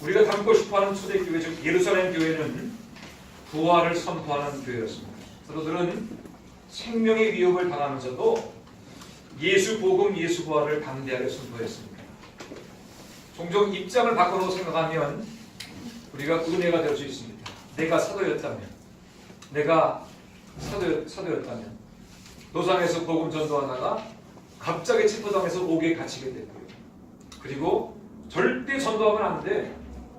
우리가 담고 싶어하는 초대교회, 즉 예루살렘 교회는 부활을 선포하는 교회였습니다. 사도들은 생명의 위협을 당하면서도 예수 복음, 예수 부활을 담대하게 선포했습니다. 종종 입장을 바꿔놓고 생각하면 우리가 은혜가 될 수 있습니다. 내가 사도였다면, 노상에서 복음 전도하다가 갑자기 체포당해서 옥에 갇히게 되고요. 그리고 절대 전도하면 안 돼.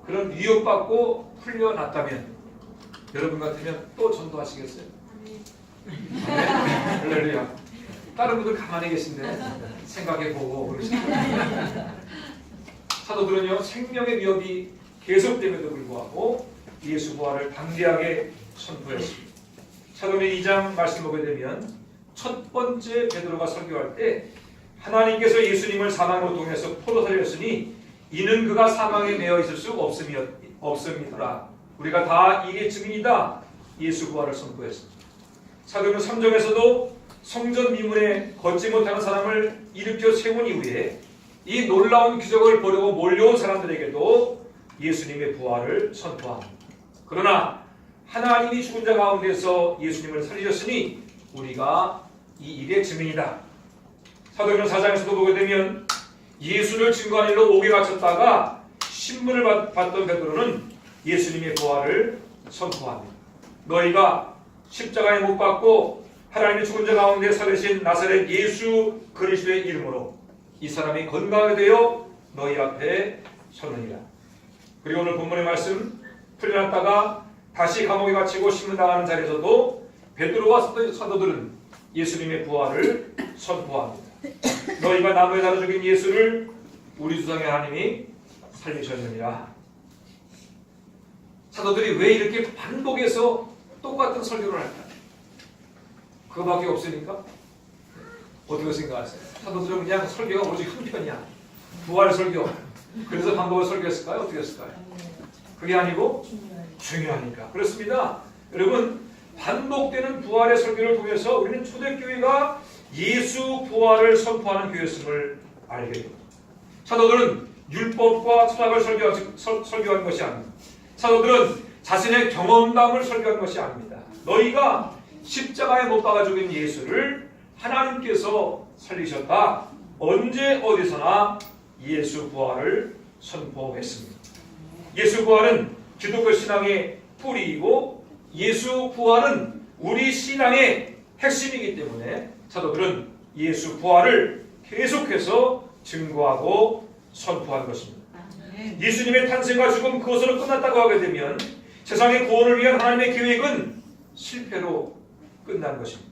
그런 위협받고 풀려났다면 여러분 같으면 또 전도하시겠어요? 할렐루야. 다른 분들 가만히 계신데 생각해보고 그러시죠. 사도들은요, 생명의 위협이 계속됨에도 불구하고 예수 부활을 담대하게 선포했습니다. 사도행전 2장 말씀 보게 되면 첫 번째 베드로가 설교할 때 하나님께서 예수님을 사망으로 통해서 포로 살렸으니 이는 그가 사망에 매어 있을 수 없음이더라. 우리가 다 이게 증인이다. 예수 부활을 선포했습니다. 사도행전 3장에서도 성전 미문에 걷지 못하는 사람을 일으켜 세운 이후에 이 놀라운 기적을 보려고 몰려온 사람들에게도 예수님의 부활을 선포합니다. 그러나 하나님이 죽은 자 가운데서 예수님을 살리셨으니 우리가 이 일의 증인이다. 사도행전 4장에서도 보게 되면 예수를 증거하는 일로 옥에 갇혔다가 신문을 받던 베드로는 예수님의 부활을 선포합니다. 너희가 십자가에 못 박고 하나님의 죽은 자 가운데 살리신 나사렛 예수 그리스도의 이름으로 이 사람이 건강하게 되어 너희 앞에 서느니라. 그리고 오늘 본문의 말씀, 풀려났다가 다시 감옥에 갇히고 신문당하는 자리에서도 베드로와 사도들은 예수님의 부활을 선포합니다. 너희가 나무에 달아 죽인 예수를 우리 조상의 하나님이 살리셨느니라. 사도들이 왜 이렇게 반복해서 똑같은 설교를 할까요? 그거밖에 없으니까? 어떻게 생각하세요? 사도들은 그냥 설교가 오직 한 편이야. 부활 설교. 그래서 반복을 설교했을까요? 어떻게 했을까요? 그게 아니고 중요하니까. 그렇습니다. 여러분, 반복되는 부활의 설교를 통해서 우리는 초대교회가 예수 부활을 선포하는 교회였음을 알게 됩니다. 사도들은 율법과 철학을 설교한 것이 아닙니다. 사도들은 자신의 경험담을 설교한 것이 아닙니다. 너희가 십자가에 못 박아 죽인 예수를 하나님께서 살리셨다. 언제 어디서나 예수 부활을 선포했습니다. 예수 부활은 기독교 신앙의 뿌리이고 예수 부활은 우리 신앙의 핵심이기 때문에 사도들은 예수 부활을 계속해서 증거하고 선포한 것입니다. 예수님의 탄생과 죽음 그것으로 끝났다고 하게 되면 세상의 구원을 위한 하나님의 계획은 실패로 끝난 것입니다.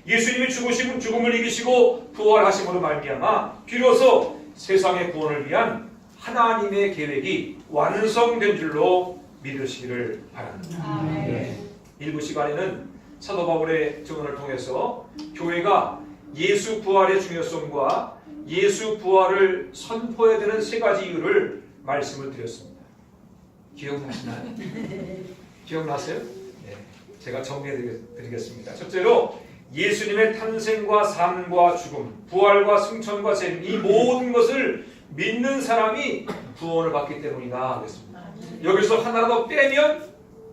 예수님이 죽음을 이기시고 부활하심으로 말미암아 비로소 세상의 구원을 위한 하나님의 계획이 완성된 줄로 믿으시기를 바랍니다. 네. 일부 시간에는 사도 바울의 증언을 통해서 교회가 예수 부활의 중요성과 예수 부활을 선포해야 되는 세 가지 이유를 말씀을 드렸습니다. 기억나시나요? 기억나세요? 네. 제가 정리해 드리겠습니다. 첫째로 예수님의 탄생과 삶과 죽음, 부활과 승천과 재림, 이 모든 것을 믿는 사람이 구원을 받기 때문이다 하겠습니다. 여기서 하나라도 빼면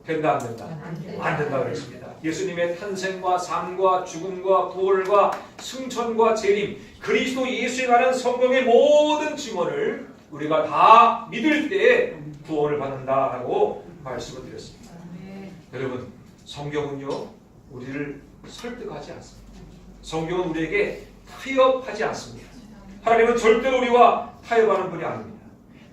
된다 안 된다? 안 된다 그랬습니다. 예수님의 탄생과 삶과 죽음과 부활과 승천과 재림, 그리스도 예수에 관한 성경의 모든 증언을 우리가 다 믿을 때 구원을 받는다라고 말씀을 드렸습니다. 여러분, 성경은요 우리를 설득하지 않습니다. 성경은 우리에게 타협하지 않습니다. 하나님은 절대로 우리와 타협하는 분이 아닙니다.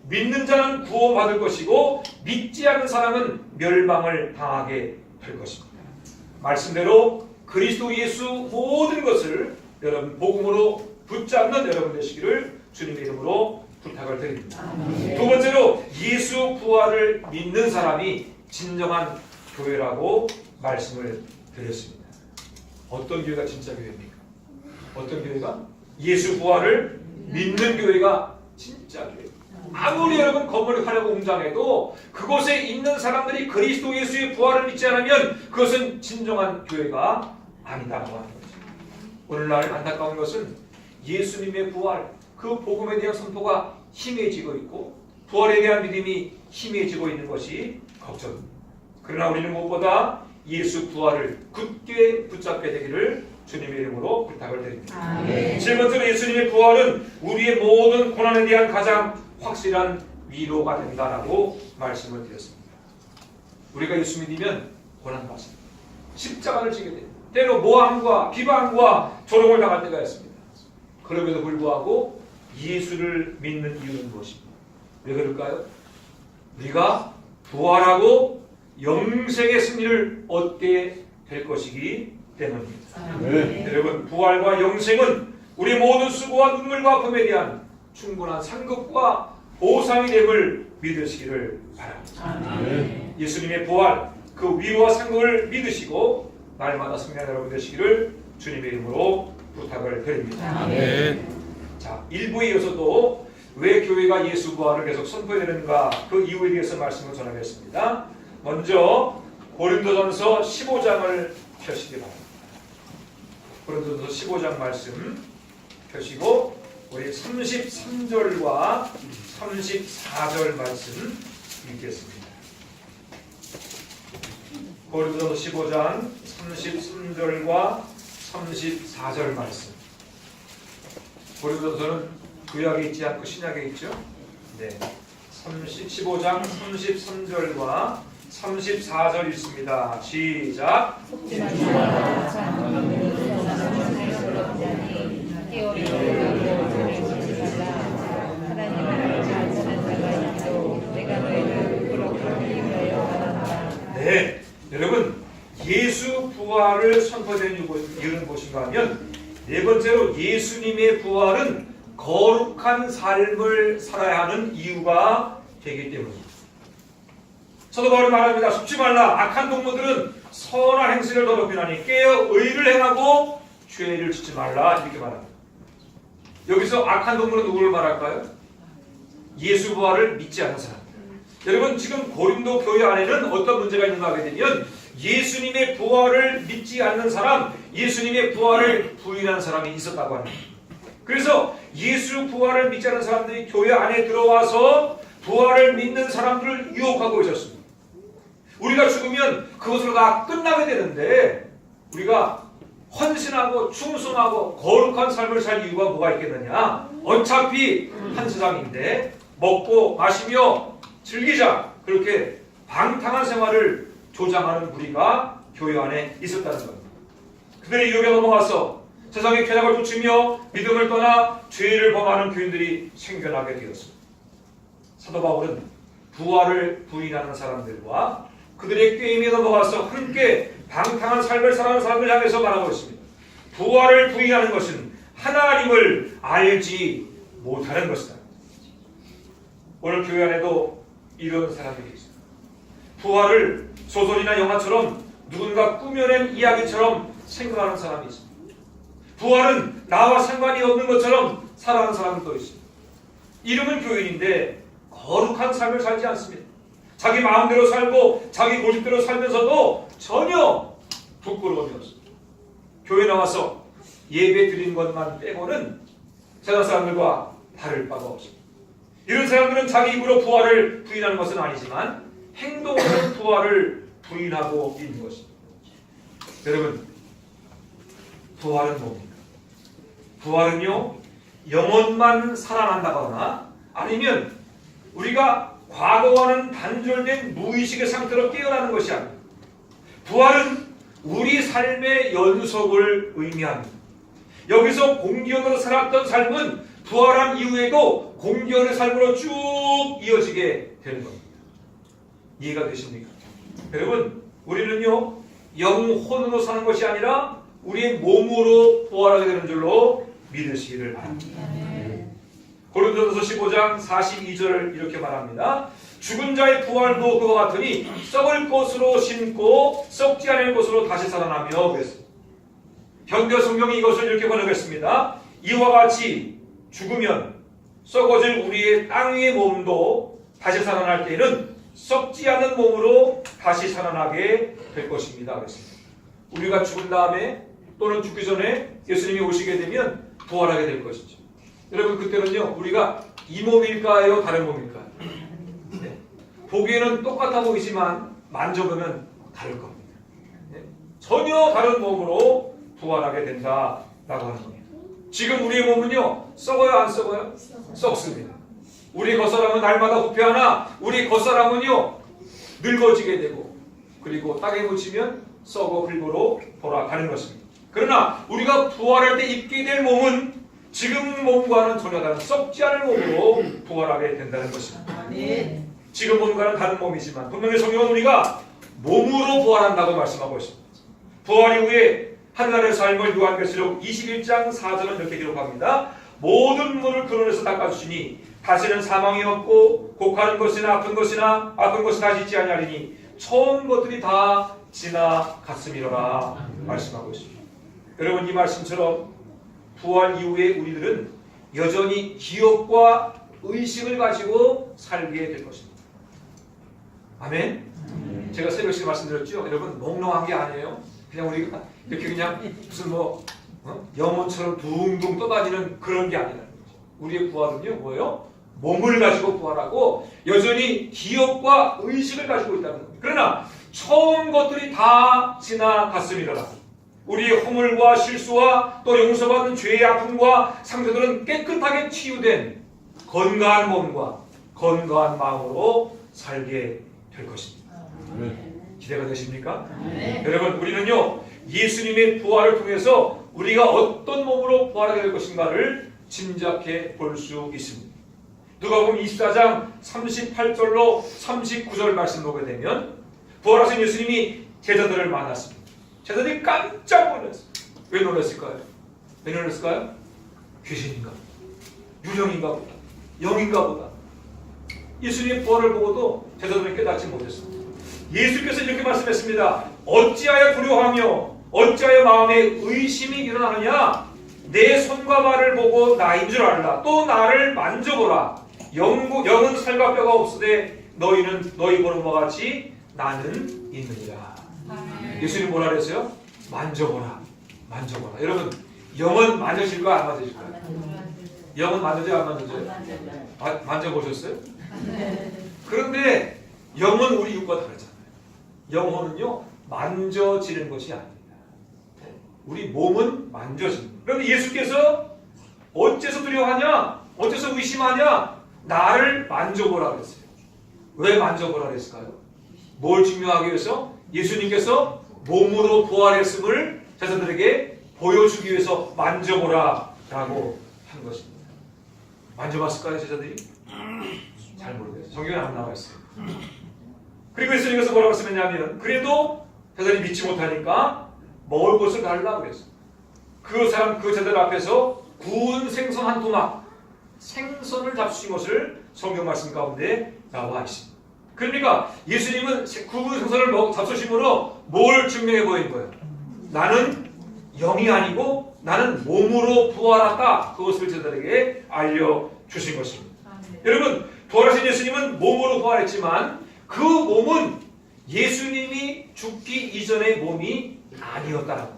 믿는 자는 구원받을 것이고 믿지 않는 사람은 멸망을 당하게 될 것입니다. 말씀대로 그리스도 예수 모든 것을 여러분 복음으로 붙잡는 여러분 되시기를 주님의 이름으로 부탁을 드립니다. 두 번째로 예수 부활을 믿는 사람이 진정한 교회라고 말씀을 드렸습니다. 어떤 교회가 진짜 교회입니까? 어떤 교회가? 예수 부활을 믿는 교회가 진짜 교회. 아무리 여러분 건물이 화려하고 웅장해도 그곳에 있는 사람들이 그리스도 예수의 부활을 믿지 않으면 그것은 진정한 교회가 아니다고 하는 거죠. 오늘날 안타까운 것은 예수님의 부활, 그 복음에 대한 선포가 희미해지고 있고 부활에 대한 믿음이 희미해지고 있는 것이 걱정입니다. 그러나 우리는 무엇보다 예수 부활을 굳게 붙잡게 되기를 주님의 이름으로 부탁을 드립니다. 7번째로 예수님의 부활은 우리의 모든 고난에 대한 가장 확실한 위로가 된다라고 말씀을 드렸습니다. 우리가 예수 믿으면 고난받습니다. 십자가를 지게 됩니다. 때로 모함과 비방과 조롱을 당할 때가 있습니다. 그럼에도 불구하고 예수를 믿는 이유는 무엇입니까? 왜 그럴까요? 우리가 부활하고 영생의 승리를 얻게 될 것이기 때문입니다. 여러분, 부활과 영생은 우리 모든 수고와 눈물과 아픔에 대한 충분한 상급과 보상이 됨을 믿으시기를 바랍니다. 예수님의 부활, 그 위로와 상급을 믿으시고 날마다 승리하는 여러분 되시기를 주님의 이름으로 부탁을 드립니다. 자, 1부에 이어서도 왜 교회가 예수 부활을 계속 선포해야 되는가, 그 이유에 대해서 말씀을 전하겠습니다. 먼저 고린도전서 15장을 펴시기 바랍니다. 고린도전서 15장 말씀 펴시고 우리 33절과 34절 말씀 읽겠습니다. 고린도전서 15장 33절과 34절 말씀. 고린도전서는 구약에 있지 않고 신약에 있죠? 네. 15장 33절과 34절 읽습니다. 시작. 네, 여러분, 예수 부활을 선포된 이유는 무엇인가 하면, 네 번째로 예수님의 부활은 거룩한 삶을 살아야 하는 이유가 되기 때문입니다. 사도 바울이 말합니다. 속지 말라. 악한 동무들은 선한 행실을 더럽히나니 깨어 의를 행하고 죄를 짓지 말라. 이렇게 말합니다. 여기서 악한 동무는 누구를 말할까요? 예수 부활을 믿지 않는 사람. 여러분, 지금 고린도 교회 안에는 어떤 문제가 있는가 하게 되면, 예수님의 부활을 믿지 않는 사람, 예수님의 부활을 부인하는 사람이 있었다고 합니다. 그래서 예수 부활을 믿지 않는 사람들이 교회 안에 들어와서 부활을 믿는 사람들을 유혹하고 있었습니다. 우리가 죽으면 그것으로 다 끝나게 되는데, 우리가 헌신하고 충성하고 거룩한 삶을 살 이유가 뭐가 있겠느냐? 어차피 한 세상인데 먹고 마시며 즐기자, 그렇게 방탕한 생활을 조장하는 무리가 교회 안에 있었다는 겁니다. 그들의 유혹에 넘어가서 세상의 쾌락을 쫓으며 믿음을 떠나 죄를 범하는 교인들이 생겨나게 되었습니다. 사도 바울은 부활을 부인하는 사람들과 그들의 게임에 넘어가서 함께 방탕한 삶을 살아가는 사람들 향해서 말하고 있습니다. 부활을 부인하는 것은 하나님을 알지 못하는 것이다. 오늘 교회 안에도 이런 사람들이 있습니다. 부활을 소설이나 영화처럼 누군가 꾸며낸 이야기처럼 생각하는 사람이 있습니다. 부활은 나와 상관이 없는 것처럼 살아가는 사람들도 있습니다. 이름은 교인인데 거룩한 삶을 살지 않습니다. 자기 마음대로 살고 자기 고집대로 살면서도 전혀 부끄러움이 없습니다. 교회 나와서 예배 드린 것만 빼고는 세상 사람들과 다를 바가 없습니다. 이런 사람들은 자기 입으로 부활을 부인하는 것은 아니지만 행동으로 부활을 부인하고 있는 것입니다. 여러분, 부활은 뭡니까? 부활은요, 영혼만 살아난다거나 아니면 우리가 과거와는 단절된 무의식의 상태로 깨어나는 것이 아닙니다. 부활은 우리 삶의 연속을 의미합니다. 여기서 공기현으로 살았던 삶은 부활한 이후에도 공기현의 삶으로 쭉 이어지게 되는 겁니다. 이해가 되십니까? 여러분, 우리는요, 영혼으로 사는 것이 아니라 우리의 몸으로 부활하게 되는 줄로 믿으시기를 바랍니다. 고린도전서 15장 42절 이렇게 말합니다. 죽은 자의 부활도 그와 같으니 썩을 것으로 심고 썩지 않을 것으로 다시 살아나며 그랬습니다. 현대 성경이 이것을 이렇게 번역했습니다. 이와 같이 죽으면 썩어질 우리의 땅 위의 몸도 다시 살아날 때에는 썩지 않은 몸으로 다시 살아나게 될 것입니다. 그랬습니다. 우리가 죽은 다음에 또는 죽기 전에 예수님이 오시게 되면 부활하게 될 것이죠. 여러분, 그때는요, 우리가 이 몸일까요? 다른 몸일까요? 보기에는 똑같아 보이지만 만져보면 다를 겁니다. 예? 전혀 다른 몸으로 부활하게 된다라고 하는 겁니다. 지금 우리의 몸은요, 썩어요, 안 썩어요? 썩습니다. 우리 겉사람은 날마다 후퇴하나 우리 겉사람은요, 늙어지게 되고 그리고 땅에 묻히면 썩어 흙으로 돌아가는 것입니다. 그러나 우리가 부활할 때 입게 될 몸은 지금 몸과는 전혀 다른 썩지 않을 몸으로 부활하게 된다는 것입니다. 지금 몸과는 다른 몸이지만 분명히 성경은 우리가 몸으로 부활한다고 말씀하고 있습니다. 부활 이후에 하늘나라의 삶을 요한계시록 21장 4절은 이렇게 기록합니다. 모든 물을 근원에서 닦아주시니 다시는 사망이 없고 곡하는 것이나 아픈 것이나 아픈 것이 다시 있지 아니하리니 처음 것들이 다 지나갔음이로라 말씀하고 있습니다. 여러분, 이 말씀처럼 부활 이후에 우리들은 여전히 기억과 의식을 가지고 살게 될 것입니다. 아멘? 제가 새벽에 말씀드렸죠. 여러분, 몽롱한 게 아니에요. 그냥 우리가 이렇게 그냥 무슨 영혼처럼 둥둥 떠다니는 그런 게 아니라 우리의 부활은요, 뭐예요? 몸을 가지고 부활하고 여전히 기억과 의식을 가지고 있다는 겁니다. 그러나 처음 것들이 다 지나갔음이로라. 우리의 허물과 실수와 또 용서받는 죄의 아픔과 상처들은 깨끗하게 치유된 건강한 몸과 건강한 마음으로 살게 될 것입니다. 기대가 되십니까? 여러분, 우리는요, 예수님의 부활을 통해서 우리가 어떤 몸으로 부활하게 될 것인가를 짐작해 볼 수 있습니다. 누가복음 24장 38절로 39절 말씀 보게 되면 부활하신 예수님이 제자들을 만났습니다. 제자들이 깜짝 놀랐어요. 왜 놀랐을까요? 왜 놀랐을까요? 귀신인가? 유령인가 보다. 영인가 보다. 예수님의 부활을 보고도 제자들은 깨닫지 못했습니다. 예수께서 이렇게 말씀했습니다. 어찌하여 두려워하며 어찌하여 마음에 의심이 일어나느냐? 내 손과 발을 보고 나인 줄 알라. 또 나를 만져보라. 영은 살과 뼈가 없으되 너희는 너희 보는 바와 같이 나는 있느니라. 예수님 뭐라 그랬어요? 만져보라. 만져보라. 여러분, 영은 만져질까요? 안 만져질까요? 영은 만져져요? 안 만져져요? 만져보셨어요? 그런데 영은 우리 육과 다르잖아요. 영혼은요, 만져지는 것이 아닙니다. 우리 몸은 만져집니다. 그런데 예수께서 어째서 두려워하냐? 어째서 의심하냐? 나를 만져보라 그랬어요. 왜 만져보라 그랬을까요? 뭘 증명하기 위해서? 예수님께서 몸으로 부활했음을 제자들에게 보여주기 위해서 만져보라 라고 한 것입니다. 만져봤을까요, 제자들이? 잘 모르겠어요. 성경에 안 나와 있어요. 그리고 예수님께서 뭐라고 말씀했냐면, 그래도 제자들이 믿지 못하니까 먹을 것을 달라고 그랬어요. 그 제자들 앞에서 구운 생선 한 토막, 생선을 잡수신 것을 성경 말씀 가운데 나와 있습니다. 그러니까 예수님은 구운 생선을 잡수심으로 뭘 증명해 보인 거예요? 나는 영이 아니고 나는 몸으로 부활했다. 그것을 제자들에게 알려주신 것입니다. 여러분, 부활하신 예수님은 몸으로 부활했지만 그 몸은 예수님이 죽기 이전의 몸이 아니었다는 겁니다.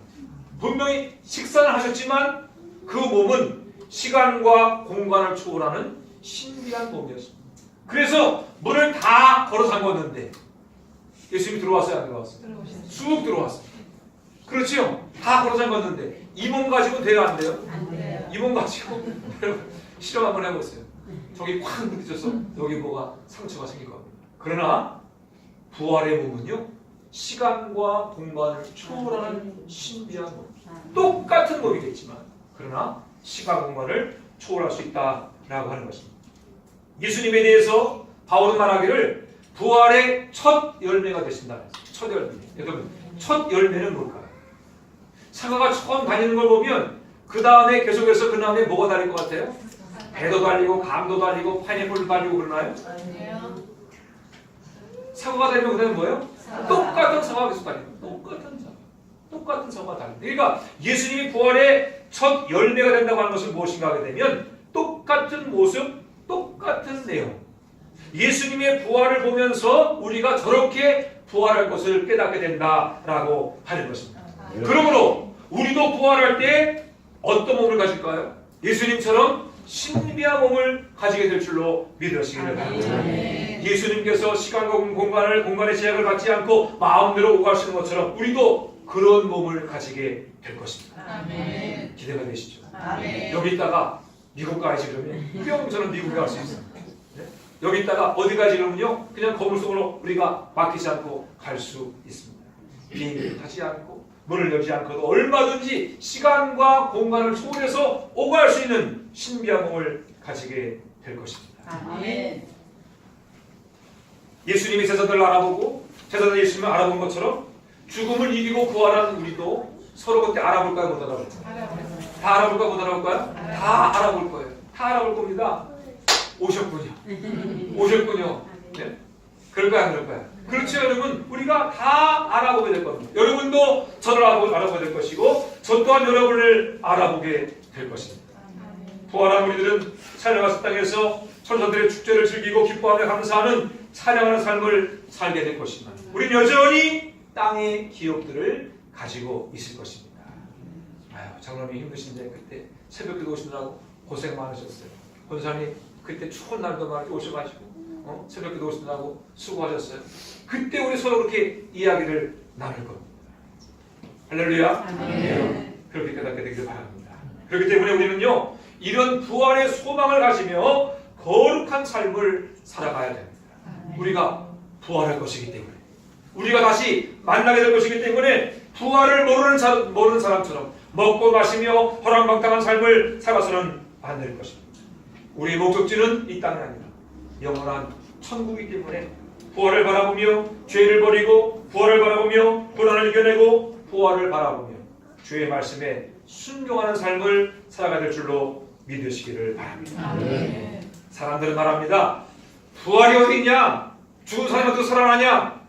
분명히 식사를 하셨지만 그 몸은 시간과 공간을 초월하는 신비한 몸이었습니다. 그래서 문을 다 걸어 잠궜는데 예수님이 들어왔어요? 안 들어왔어요? 쑥 들어왔어요. 그렇지요? 다 걸어 잠궜는데 이 몸 가지고 돼요? 안 돼요? 안 돼요. 이 몸 가지고 실험 한번 해보세요. 저기 콱 부딪혀서 여기 뭐가 상처가 생길 겁니다. 그러나 부활의 몸은요, 시간과 공간을 초월하는 신비한 몸. 똑같은 몸이겠지만 그러나 시간 공간을 초월할 수 있다라고 하는 것입니다. 예수님에 대해서 바울은 말하기를 부활의 첫 열매가 되신다. 첫 열매. 여러분, 첫 열매는 뭘까요? 사과가 처음 다니는 걸 보면 그 다음에 계속해서 그 다음에 뭐가 달릴 것 같아요? 배도 달리고 감도 달리고 파인애플도 달리고 그러나요? 아니에요. 사과가 달리면 그 다음에 뭐예요? 똑같은 사과가 계속 달립니다. 똑같은 사과가 달립니다. 그러니까 예수님이 부활의 첫 열매가 된다고 하는 것은 무엇인가 하게 되면 똑같은 모습, 똑같은 내용. 예수님의 부활을 보면서 우리가 저렇게 부활할 것을 깨닫게 된다라고 하는 것입니다. 그러므로 우리도 부활할 때 어떤 몸을 가질까요? 예수님처럼 신비한 몸을 가지게 될 줄로 믿으시기를 바랍니다. 예수님께서 시간과 공간의 제약을 받지 않고 마음대로 오갈 수 있는 것처럼 우리도 그런 몸을 가지게 될 것입니다. 아멘. 기대가 되시죠? 아멘. 여기 있다가 미국 가야지 그러면 뿅 저는 미국에 갈 수 있어요. 네? 여기 있다가 어디 가지 그러면요 그냥 건물 속으로 우리가 맡기지 않고 갈 수 있습니다. 비행기를 타지 않고 문을 열지 않고도 얼마든지 시간과 공간을 초월해서 오갈 수 있는 신비한 몸을 가지게 될 것입니다. 아멘. 예수님이 제자들을 알아보고 제자들 예수님을 알아본 것처럼 죽음을 이기고 부활한 우리도 서로 그때 알아볼까요? 못 알아볼까요? 다 알아볼까요? 못 알아볼까요? 다 알아볼 거예요. 다 알아볼 겁니다. 오셨군요. 오셨군요. 네? 그럴까요? 안 그럴까요? 그렇죠, 여러분. 우리가 다 알아보게 될 겁니다. 여러분도 저를 알아보게 될 것이고 저 또한 여러분을 알아보게 될 것입니다. 부활한 우리들은 살아가서 땅에서 천사들의 축제를 즐기고 기뻐하며 감사하는 찬양하는 삶을 살게 될 것입니다. 우리는 여전히 땅의 기업들을 가지고 있을 것입니다. 아유, 장로님이 힘드신데 그때 새벽기도 오시느라고 고생 많으셨어요. 권사님 그때 추운 날도 막 오셔가지고 새벽기도 오시느라고 수고하셨어요. 그때 우리 서로 그렇게 이야기를 나눌 겁니다. 할렐루야. 네. 그렇게 깨닫게 되기를 바랍니다. 그렇기 때문에 우리는요 이런 부활의 소망을 가지며 거룩한 삶을 살아가야 됩니다. 우리가 부활할 것이기 때문에 우리가 다시 만나게 될 것이기 때문에 부활을 모르는 사람처럼 먹고 마시며 허랑방탕한 삶을 살아서는 안 될 것입니다. 우리의 목적지는 이 땅이 아니라 영원한 천국이기 때문에 부활을 바라보며 죄를 버리고 부활을 바라보며 고난을 이겨내고 부활을 바라보며 주의 말씀에 순종하는 삶을 살아가야 될 줄로 믿으시기를 바랍니다. 사람들은 말합니다. 부활이 어디 있냐? 죽은 사람이 어떻게 살아나냐?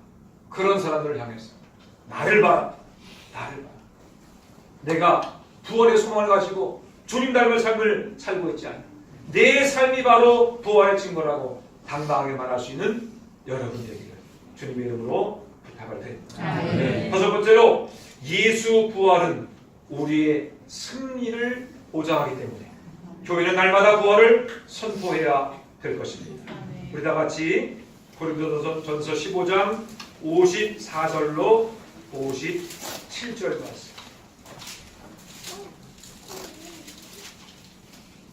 그런 사람들을 향해서 나를 봐라. 나를 봐라. 내가 부활의 소망을 가지고 주님 닮은 삶을 살고 있지 않아. 내 삶이 바로 부활의 증거라고 당당하게 말할 수 있는 여러분 되기를 주님의 이름으로 부탁을 드립니다. 다섯 번째로 예수 부활은 우리의 승리를 보장하기 때문에 교회는 날마다 부활을 선포해야 될 것입니다. 우리 다 같이 고린도전서 15장 54절로 57절 말씀.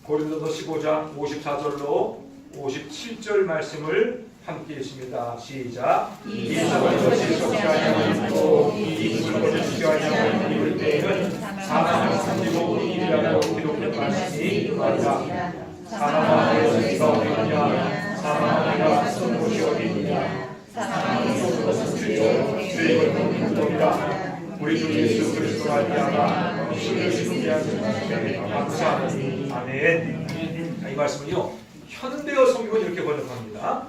고린도서 15장 54절로 57절 말씀을 함께 읽습니다. 시작. 이 사람을 지속하냐고 이 물건을 지켜하냐고 이럴 때에는 사망을 삼리고 일이라고 기록된 말씀이 말이라. 사망아 너희가 어디냐 사망아 선 곳이 어디냐 사망이 쏟아서 주의 얼굴 보이라. 우리 주 예수 그리스도 말미암아 신을 신뢰하는 감사하니 아멘. 이 말씀은요 현대어 성경은 이렇게 번역합니다.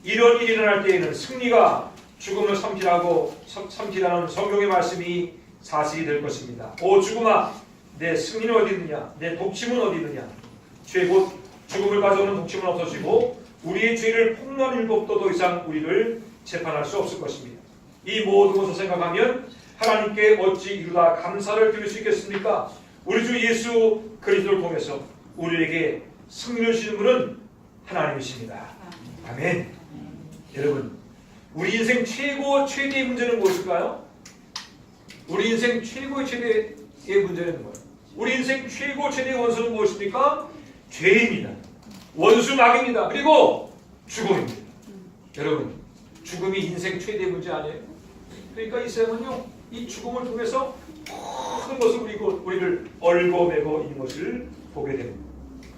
이런 일이 일어날 때에는 승리가 죽음을 삼키라는 성경의 말씀이 사실이 될 것입니다. 오 죽음아 내 승리는 어디 있느냐 내 복침은 어디 있느냐. 죄 곧 죽음을 가져오는 복침은 없어지고 우리의 죄를 폭로한 율법도 더 이상 우리를 재판할 수 없을 것입니다. 이 모든 것을 생각하면 하나님께 어찌 이루다 감사를 드릴 수 있겠습니까? 우리 주 예수 그리스도를 통해서 우리에게 승리를 주시는 분은 하나님이십니다. 아멘. 여러분 우리 인생 최대의 문제는 무엇일까요? 우리 인생 최대의 문제는 뭐예요? 우리 인생 최대의 원수는 무엇입니까? 죄입니다. 원수 마귀입니다. 그리고 죽음입니다. 여러분 죽음이 인생 최대의 문제 아니에요? 그러니까 이 세상은요 이 죽음을 통해서 모든 것을 우리를 얽어매고 있는 것을 보게 됩니다.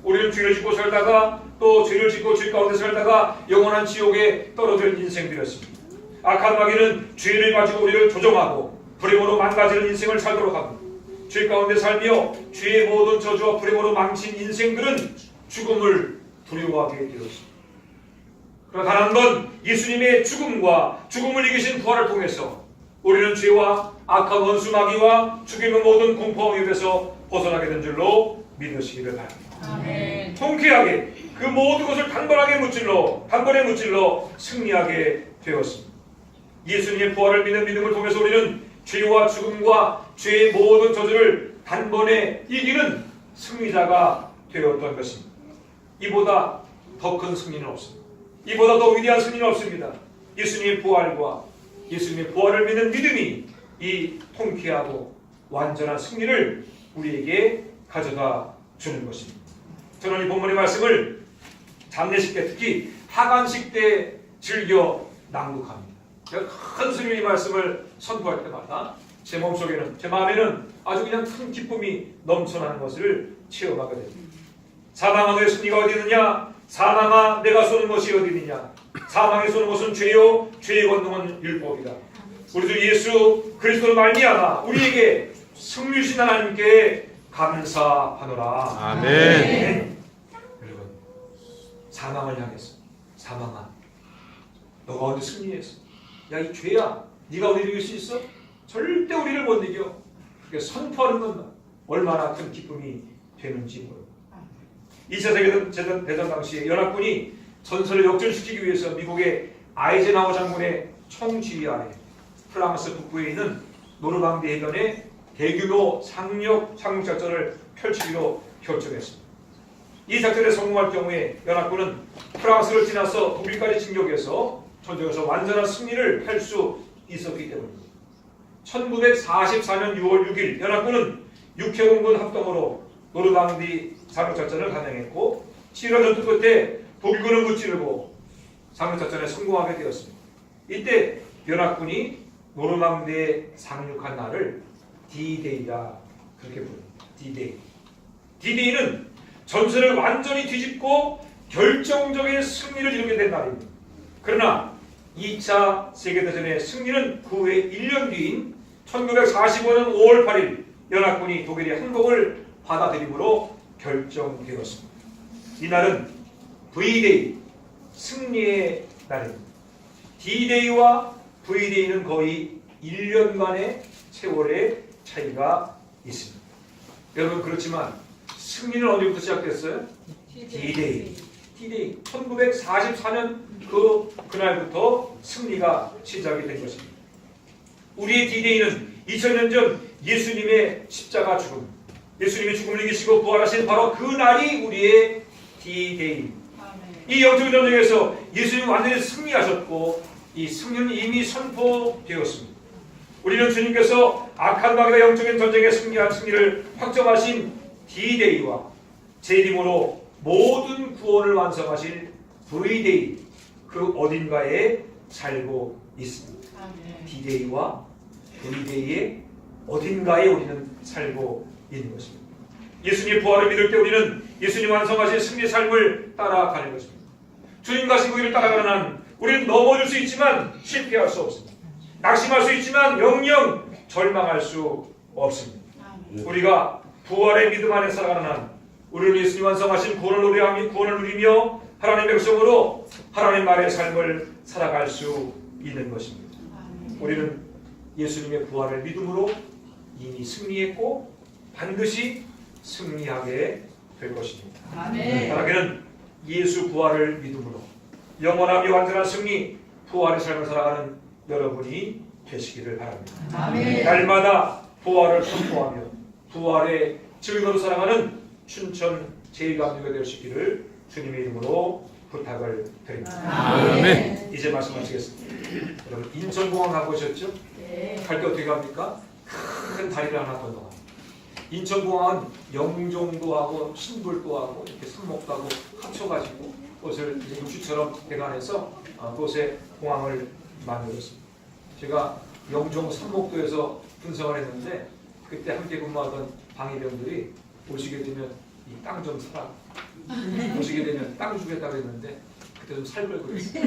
우리는 죄를 짓고 살다가 또 죄를 짓고 죄 가운데 살다가 영원한 지옥에 떨어질 인생들이었습니다. 악한 마귀는 죄를 가지고 우리를 조종하고 불행으로 망가지는 인생을 살도록 하고 죄 가운데 살며 죄의 모든 저주와 불행으로 망친 인생들은 죽음을 두려워하게 되었습니다. 그러나 단 한 번 예수님의 죽음과 죽음을 이기신 부활을 통해서 우리는 죄와 악한 원수 마귀와 죽임의 모든 공포와 위협에서 벗어나게 된 줄로 믿으시기를 바랍니다. 아멘. 통쾌하게 그 모든 것을 단번에 무찔러 승리하게 되었습니다. 예수님의 부활을 믿는 믿음을 통해서 우리는 죄와 죽음과 죄의 모든 저주를 단번에 이기는 승리자가 되었던 것입니다. 이보다 더 큰 승리는 없습니다. 이보다 더 위대한 승리는 없습니다. 예수님의 부활과 예수님의 부활을 믿는 믿음이 이 통쾌하고 완전한 승리를 우리에게 가져다 주는 것입니다. 저는 이 본문의 말씀을 장례식 때, 특히 하관식 때 즐겨 낭독합니다. 제가 큰 승리의 말씀을 선포할 때마다 제 몸속에는, 제 마음에는 아주 그냥 큰 기쁨이 넘쳐나는 것을 체험하게 됩니다. 사망아 너의 승리가 어디 있느냐? 사망아 내가 쏘는 것이 어디 있느냐? 사망에 쏘는 것은 죄요, 죄의 권능은 율법이다. 우리 주 예수 그리스도로 말미암아 우리에게 승리 주신 하나님께 감사하노라. 아멘. 여러분, 사망을 향해서, 사망아 너가 어디 승리했어? 야, 이 죄야, 네가 우리를 이길 수 있어? 절대 우리를 못 이겨. 그렇게 선포하는 건 얼마나 큰 기쁨이 되는지 모릅니다. 2차 세계대전 당시에 연합군이 전선을 역전시키기 위해서 미국의 아이젠하워 장군의 총지휘하에 프랑스 북부에 있는 노르망디 해변에 대규모 상륙작전을 펼치기로 결정했습니다. 이 작전에 성공할 경우에 연합군은 프랑스를 지나서 독일까지 진격해서 전쟁에서 완전한 승리를 할 수 있었기 때문입니다. 1944년 6월 6일 연합군은 육해공군 합동으로 노르망디 상륙작전을 감행했고 7월 전투 끝에 독일군은 무찌르고 상륙작전에 성공하게 되었습니다. 이때 연합군이 노르망디에 상륙한 날을 D-Day라 그렇게 부릅니다. D-Day. D-Day는 전선을 완전히 뒤집고 결정적인 승리를 이루게 된 날입니다. 그러나 2차 세계대전의 승리는 그 후에 1년 뒤인 1945년 5월 8일 연합군이 독일의 항복을 받아들임으로 결정되었습니다. 이날은 V-Day, 승리의 날입니다. D-Day와 V-Day는 거의 1년만의 세월의 차이가 있습니다. 여러분, 그렇지만 승리는 언제부터 시작됐어요? D-Day. D-Day. 1944년 그날부터 승리가 시작이 된 것입니다. 우리의 D-Day는 2000년 전 예수님의 십자가 죽음, 예수님이 죽음을 이기시고 부활하신 바로 그 날이 우리의 D-Day입니다. 이 영적인 전쟁에서 예수님이 완전히 승리하셨고 이 승리는 이미 선포되었습니다. 우리는 주님께서 악한 마귀와 영적인 전쟁에 승리한 승리를 확정하신 D-Day와 재림으로 모든 구원을 완성하실 V-Day, 그 어딘가에 살고 있습니다. D-Day와 V-Day의 어딘가에 우리는 살고 있는 것입니다. 예수님의 부활을 믿을 때 우리는 예수님 완성하신 승리의 삶을 따라가는 것입니다. 주님 가신 그 길을 따라가는 한 우리는 넘어질 수 있지만 실패할 수 없습니다. 낙심할 수 있지만 영영 절망할 수 없습니다. 우리가 부활의 믿음 안에 살아가는 한 우리는 예수님 완성하신 구원을 누리며 하나님의 백성으로 하나님 나라의 삶을 살아갈 수 있는 것입니다. 우리는 예수님의 부활을 믿음으로 이미 승리했고 반드시 승리하게 될 것입니다. 바라기는 예수 부활을 믿음으로 영원하며 완전한 승리, 부활의 삶을 살아가는 여러분이 되시기를 바랍니다. 날마다 부활을 선포하며 부활의 증인으로 살아가는 춘천 제1감리교가 되시기를 주님의 이름으로 부탁을 드립니다. 아멘. 이제 말씀 마치겠습니다. 여러분, 인천공항 가보셨죠? 갈 때 어떻게 갑니까? 큰 다리를 하나 건너갑니다. 인천공항은 영종도 하고 신불도 하고 이렇게 삼목도 하고 합쳐가지고 그것을 이제 육지처럼 대관해서 그곳에 공항을 만들었습니다. 제가 영종 삼목도에서 분석을 했는데 그때 함께 근무하던 방위병들이 오시게 되면 이 땅 좀 사라, 오시게 되면 땅 주겠다고 했는데 그때 좀 살 걸 그랬어요.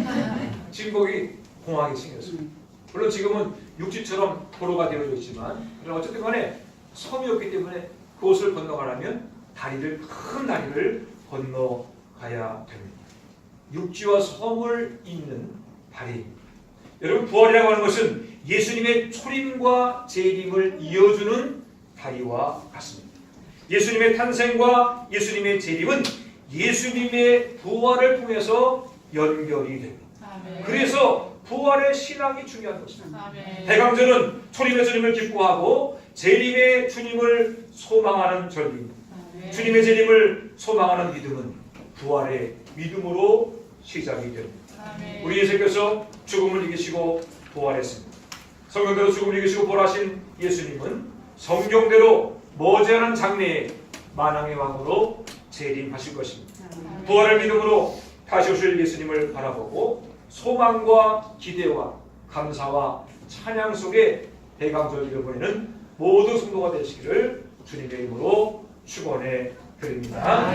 지금 거기 공항이 생겼습니다. 물론 지금은 육지처럼 도로가 되어져 있지만 어쨌든 간에 섬이었기 때문에 그곳을 건너가려면 큰 다리를 건너가야 됩니다. 육지와 섬을 잇는 다리입니다. 여러분, 부활이라고 하는 것은 예수님의 초림과 재림을 이어주는 다리와 같습니다. 예수님의 탄생과 예수님의 재림은 예수님의 부활을 통해서 연결이 됩니다. 그래서 부활의 신앙이 중요한 것입니다. 대강절은 초림의 주님을 기뻐하고 재림의 주님을 소망하는 절기입니다. 주님의 재림을 소망하는 믿음은 부활의 믿음으로 시작이 됩니다. 우리 예수께서 죽음을 이기시고 부활했습니다. 성경대로 죽음을 이기시고 부활하신 예수님은 성경대로 머지않은 장래에 만왕의 왕으로 재림하실 것입니다. 부활의 믿음으로 다시 오실 예수님을 바라보고 소망과 기대와 감사와 찬양 속에 대강절기를 보내는 모든 성도가 되시기를 주님의 이름으로 축원해 드립니다.